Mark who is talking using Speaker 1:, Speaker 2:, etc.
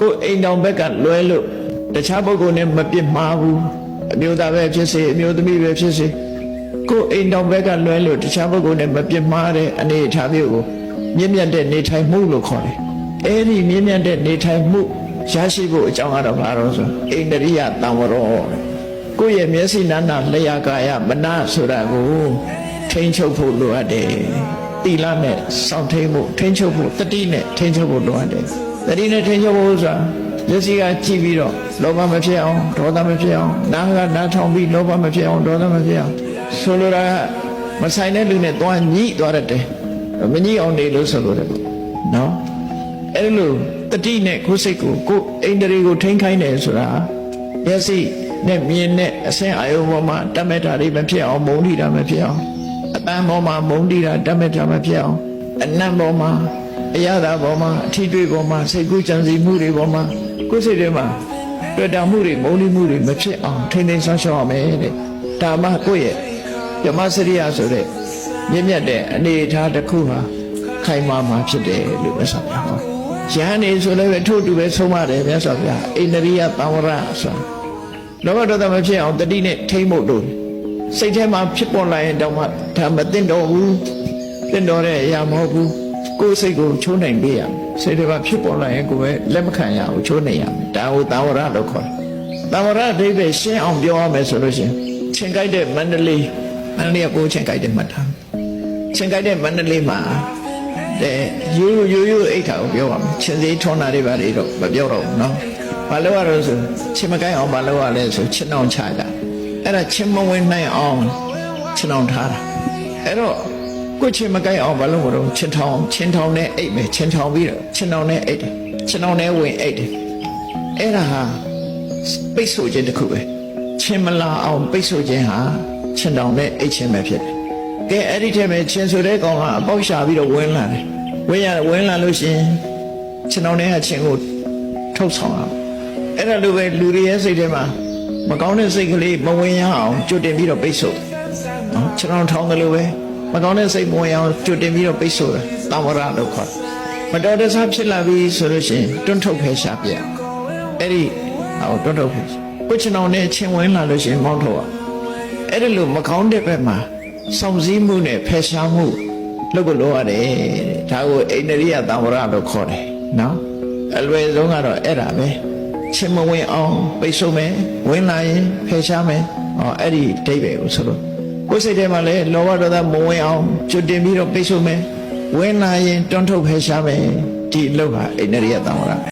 Speaker 1: ကိုအိမ်တော်ဘက်ကလွဲလို့တခြားပုဂ္ဂိုလ်နဲ့မပြစ်မှားဘူးအမျိုးသားပဲဖြစ်စေအမျိုးသမီးပဲဖြစ်စေကိုအိမ်တော်ဘက်ကလွဲလို့တခြားပုဂ္ဂိုလ်နဲ့မပြစ်မှားတဲ့အနေအထားမျိုးကိုမြင့်မြတ်တဲ့နေထိုင်မှုလို့ခေါ်တယ်အဲ့ဒီမြင့်မြတ်တဲ့နေထိုင်မှုရရှိဖို့အကြောင်းကတော့ဘာလို့ဆိုအိန္ဒြိယတံဝရောကိုယ့်ရဲ့မျက်စိနာနာလျှာကာယမနဆိုတာကိုထိန်းချုပ်ဖို့လိုအပ်တယ်တိလနဲ့စောင့်ထိန်ဖို့ထိန်းချုပ်ဖို့တတိနဲ့ထိန်းချုပ်ဖို့လိုအပ်တယ်တတိနဲ့ထိန်းချုပ်ဖို့ဆိုတာမျက်စိကကြည့်ပြီးတော့လောဘမဖြစ်အောင်ဒေါသမဖြစ်အောင်နားကနားထောင်ပြီးလောဘမဖြစ်အောင်ဒေါသမဖြစ်အောင်ဆိုလိုတာကမဆိုင်တဲ့လူနဲ့သွားညှိသွားတတ်တယ်မညှိအောင်နေလို့ဆိုလိုတယ်နော်အဲ့လိုတတိနဲ့ကိုယ်စိတ်ကိုအိန္ဒြေကိုထိန်းခိုင်းတယ်ဆိုတာမျက်စိနဲ့မြင်တဲ့အဆင့်အာယုံပေါ်မှာတတ်မဲ့တာတွေမဖြစ်အောင်မုန်းတိတာမဖြစ်အောင်အပန်းပေါ်မှာမုန်းတိတာတတ်မဲ့တာမဖြစ်အောင်အနံ့ပေါ်မှာအရသာပေါ်မှာအထီးတွေးပေါ်မှာစိတ်ကူးကြံစည်မှုတွေပေါ်မှာကိုယ်စိတ်ထဲမှာတွေ့တာမှုတွေမုန်းတိမှုတွေမဖြစ်အောင်ထိန်းသိမ်းဆောင်ရှောက်ရမယ်တဲ့ဒါမှကိုယ့်ရဲ့ဓမ္မစရိယဆိုတဲ့မြင့်မြတ်တဲ့အနေအထားတစ်ခုဟာခိုင်မာမှာဖြစ်တယ်လို့မြတ်စွာဘုရားဟောယဟန်နေဆိုလည်းထို့တူပဲဆုံးမတယ်မြတ်စွာဘုရားအိန္ဒြိယတံဝရဆိုတာလောဘဒေါသမဖြစ်အောင်တတိနဲ့ထိမ့်ဖို့လို့စိတ်ထဲမှာဖြစ်ပေါ်လာရင်တော့မှဒါမသိတော့ဘူးသိတော့တဲ့အရာမဟုတ်ဘူးကိုယ်စိတ်ကိုချိုးနိုင်ပေးရမယ်စိတ်ထဲမှာဖြစ်ပေါ်လာရင်ကိုယ်ပဲလက်မခံရဘူးချိုးနိုင်ရမယ်ဒါကိုတံဝရလို့ခေါ်တယ်တံဝရအဓိပ္ပာယ်ရှင်းအောင်ပြောရမယ်ဆိုလို့ရှိရင်ချင်းကြိုက်တဲ့မန္တလေးကကိုချင်းကြိုက်တဲ့မှတ်ထားချင်းကြိုက်တဲ့မန္တလေးမှာတဲ့ရိုးအိတ်ထာကိုပြောပါမယ်ချင်းစေးထွန်းတာတွေပါလေတော့မပြောတော့ဘူးနော်ဘာလို့ရတော့ဆိုချင်းမကိုင်းအောင်ဘာလို့ရလဲဆိုချင်းအောင်ချကြအဲ့ဒါချင်းမဝင်နိုင်အောင်ချင်းအောင်ထားတာအဲ့တော့ကိုချင်းမကိုင်းအောင်ဘာလို့မလို့ချင်းထောင်နဲ့အိတ်မယ်ချင်းထောင်ပြီးတော့ချင်းအောင်နဲ့အိတ်တယ်ချင်းအောင်နဲ့ဝင်အိတ်တယ်အဲ့ဒါဟာပိတ်ဆို့ခြင်းတစ်ခုပဲချင်းမလာအောင်ပိတ်ဆို့ခြင်းဟာချင်းတောင်နဲ့အိတ်ချင်းပဲဖြစ်တယ်ကဲအဲ့ဒီထဲမှာချင်းဆိုတဲ့ကောင်ကအပေါက်ရှာပြီးတော့ဝင်လာတယ်ဝင်လာလို့ရှင်ချင်းတောင်နဲ့ကချင်းကိုထုတ်ဆောင်အောင်အဲ့ဒါလိုပဲလူတွေရဲ့စိတ်ထဲမှာမကောင်းတဲ့စိတ်ကလေးမဝင်ရအောင်ကြိုတင်ပြီးတော့ပိတ်ဆို့နော်ချင်းတောင်ထောင်းတယ်လို့ပဲမကောင်းတဲ့စိတ်မဝင်အောင်ကြိုတင်ပြီးတော့ပိတ်ဆို့တယ်တံဝရလို့ခေါ်မတော်တဆဖြစ်လာပြီဆိုလို့ရှင်တွန်းထုတ်ဖယ်ရှားပြအဲ့ဒီတွန်းထုတ်ဖယ်ကိုချင်းတောင်နဲ့ချင်းဝင်လာလို့ရှင်မောင်းထုတ်အောင်အဲ့ဒါလိုမကောင်းတဲ့ဘက်မှာစောင့်စည်းမှုနဲ့ဖယ်ရှားမှုလုပ်ကိုလုပ်ရတယ်ဒါကိုအိန္ဒြိယတံဝရလို့ခေါ်တယ်နော်အလွယ်ဆုံးကတော့အဲ့ဒါပဲချင်းမဝင်အောင်ပိတ်ဆို့မယ်ဝင်လာရင်ဖယ်ရှားမယ်အဲ့ဒီအဓိပ္ပာယ်ကိုဆိုလို့ကိုယ်စိတ်ထဲမှာလည်းလောဘဒေါသမဝင်အောင်ကျွတ်တင်ပြီးတော့ပိတ်ဆို့မယ်ဝင်လာရင်တွန်းထုတ်ဖယ်ရှားမယ်ဒီအလုပ်ဟာအိန္ဒြိယတံဝရ